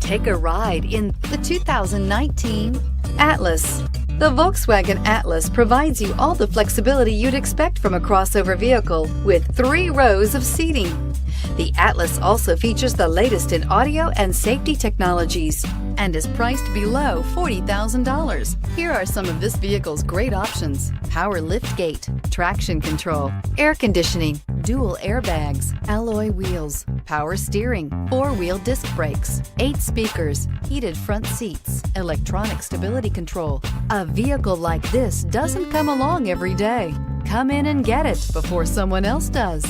Take a ride in the 2019 Atlas. The Volkswagen Atlas provides you all the flexibility you'd expect from a crossover vehicle with 3 rows of seating. The Atlas also features the latest in audio and safety technologies and is priced below $40,000. Here are some of this vehicle's great options: power liftgate, traction control, air conditioning, dual airbags, alloy wheels, power steering, 4-wheel disc brakes, 8 speakers, heated front seats, electronic stability control. A vehicle like this doesn't come along every day. Come in and get it before someone else does.